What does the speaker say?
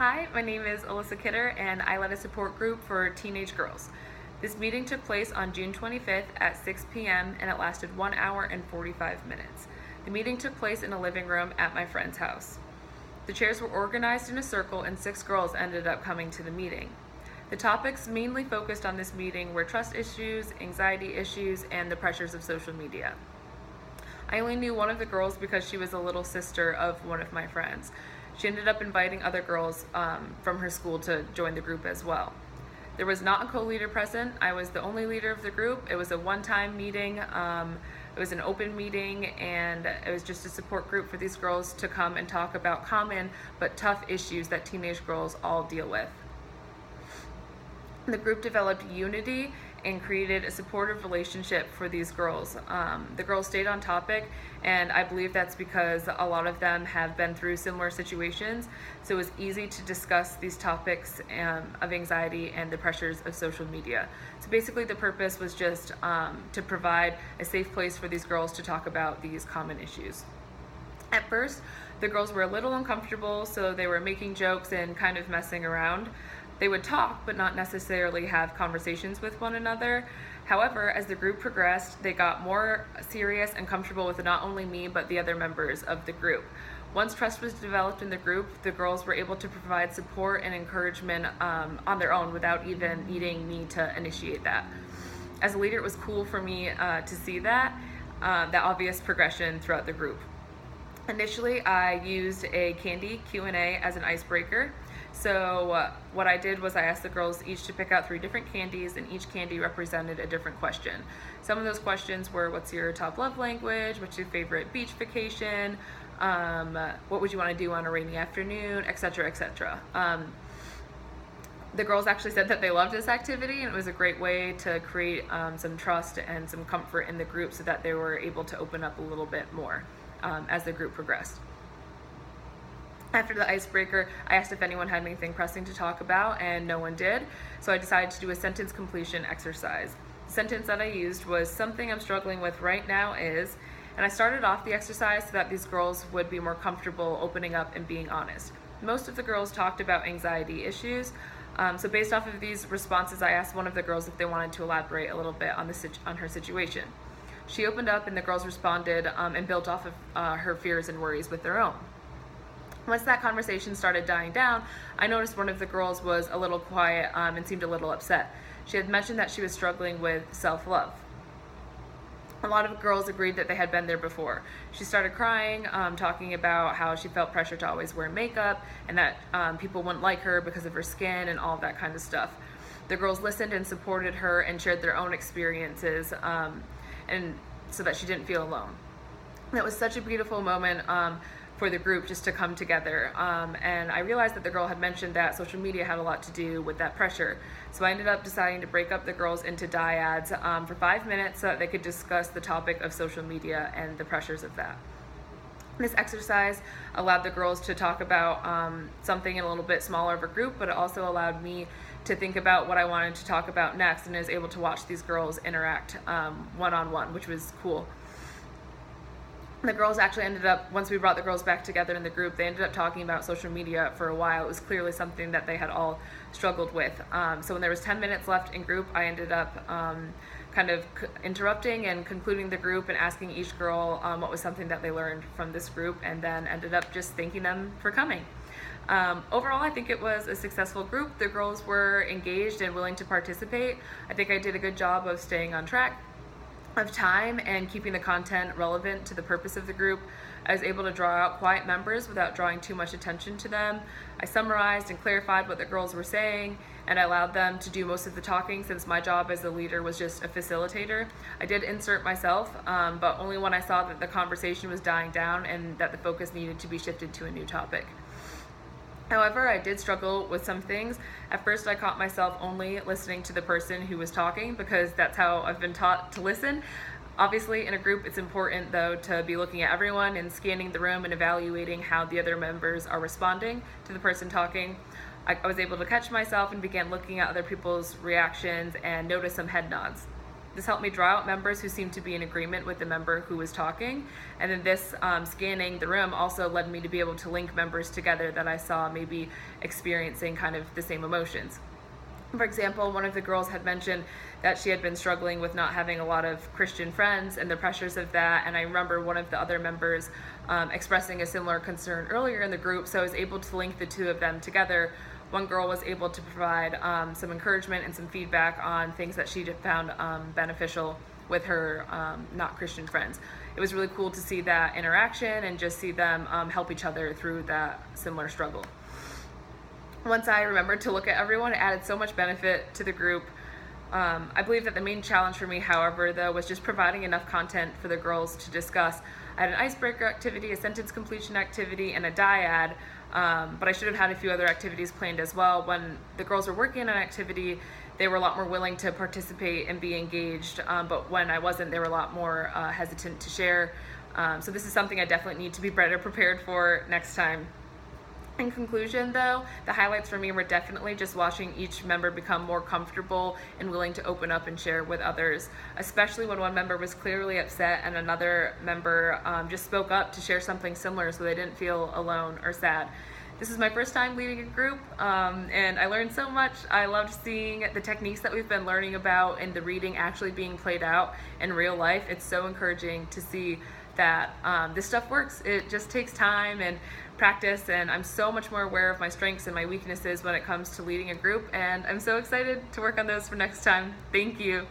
Hi, my name is Alyssa Kidder and I led a support group for teenage girls. This meeting took place on June 25th at 6 p.m. and it lasted 1 hour and 45 minutes. The meeting took place in a living room at my friend's house. The chairs were organized in a circle and 6 girls ended up coming to the meeting. The topics mainly focused on this meeting were trust issues, anxiety issues, and the pressures of social media. I only knew one of the girls because she was a little sister of one of my friends. She ended up inviting other girls from her school to join the group as well. There was not a co-leader present. I was the only leader of the group. It was a one-time meeting. It was an open meeting, and it was just a support group for these girls to come and talk about common but tough issues that teenage girls all deal with. The group developed unity and created a supportive relationship for these girls. The girls stayed on topic, and I believe that's because a lot of them have been through similar situations, so it was easy to discuss these topics of anxiety and the pressures of social media. So basically the purpose was just to provide a safe place for these girls to talk about these common issues. At first, the girls were a little uncomfortable, so they were making jokes and kind of messing around. They would talk, but not necessarily have conversations with one another. However, as the group progressed, they got more serious and comfortable with not only me, but the other members of the group. Once trust was developed in the group, the girls were able to provide support and encouragement on their own without even needing me to initiate that. As a leader, it was cool for me to see that obvious progression throughout the group. Initially, I used a candy Q&A as an icebreaker. So what I did was I asked the girls each to pick out 3 different candies, and each candy represented a different question. Some of those questions were, what's your top love language? What's your favorite beach vacation? What would you want to do on a rainy afternoon? Etc., etc. The girls actually said that they loved this activity, and it was a great way to create some trust and some comfort in the group so that they were able to open up a little bit more as the group progressed. After the icebreaker, I asked if anyone had anything pressing to talk about, and no one did, so I decided to do a sentence completion exercise. The sentence that I used was, something I'm struggling with right now is, and I started off the exercise so that these girls would be more comfortable opening up and being honest. Most of the girls talked about anxiety issues, so based off of these responses, I asked one of the girls if they wanted to elaborate a little bit on her situation. She opened up, and the girls responded and built off of her fears and worries with their own. Once that conversation started dying down, I noticed one of the girls was a little quiet and seemed a little upset. She had mentioned that she was struggling with self-love. A lot of girls agreed that they had been there before. She started crying, talking about how she felt pressure to always wear makeup and that people wouldn't like her because of her skin and all of that kind of stuff. The girls listened and supported her and shared their own experiences and so that she didn't feel alone. That was such a beautiful moment for the group just to come together, and I realized that the girl had mentioned that social media had a lot to do with that pressure, so I ended up deciding to break up the girls into dyads for 5 minutes so that they could discuss the topic of social media and the pressures of that. This exercise allowed the girls to talk about something in a little bit smaller of a group, but it also allowed me to think about what I wanted to talk about next, and I was able to watch these girls interact one-on-one, which was cool. The girls actually ended up, once we brought the girls back together in the group, they ended up talking about social media for a while. It was clearly something that they had all struggled with. So when there was 10 minutes left in group, I ended up kind of interrupting and concluding the group and asking each girl what was something that they learned from this group, and then ended up just thanking them for coming. Overall, I think it was a successful group. The girls were engaged and willing to participate. I think I did a good job of staying on track of time and keeping the content relevant to the purpose of the group. I was able to draw out quiet members without drawing too much attention to them. I summarized and clarified what the girls were saying, and I allowed them to do most of the talking since my job as the leader was just a facilitator. I did insert myself, but only when I saw that the conversation was dying down and that the focus needed to be shifted to a new topic. However, I did struggle with some things. At first, I caught myself only listening to the person who was talking because that's how I've been taught to listen. Obviously, in a group, it's important, though, to be looking at everyone and scanning the room and evaluating how the other members are responding to the person talking. I was able to catch myself and began looking at other people's reactions and notice some head nods. This helped me draw out members who seemed to be in agreement with the member who was talking. And then this scanning the room also led me to be able to link members together that I saw maybe experiencing kind of the same emotions. For example, one of the girls had mentioned that she had been struggling with not having a lot of Christian friends and the pressures of that. And I remember one of the other members expressing a similar concern earlier in the group, so I was able to link the two of them together. One girl was able to provide some encouragement and some feedback on things that she found beneficial with her not Christian friends. It was really cool to see that interaction and just see them help each other through that similar struggle. Once I remembered to look at everyone, it added so much benefit to the group. I believe that the main challenge for me, however, though, was just providing enough content for the girls to discuss. I had an icebreaker activity, a sentence completion activity, and a dyad, but I should have had a few other activities planned as well. When the girls were working on an activity, they were a lot more willing to participate and be engaged, but when I wasn't, they were a lot more hesitant to share. So this is something I definitely need to be better prepared for next time. In conclusion, though, the highlights for me were definitely just watching each member become more comfortable and willing to open up and share with others, especially when one member was clearly upset and another member just spoke up to share something similar so they didn't feel alone or sad. This is my first time leading a group, and I learned so much. I loved seeing the techniques that we've been learning about and the reading actually being played out in real life. It's so encouraging to see that this stuff works. It just takes time and practice, and I'm so much more aware of my strengths and my weaknesses when it comes to leading a group, and I'm so excited to work on those for next time. Thank you.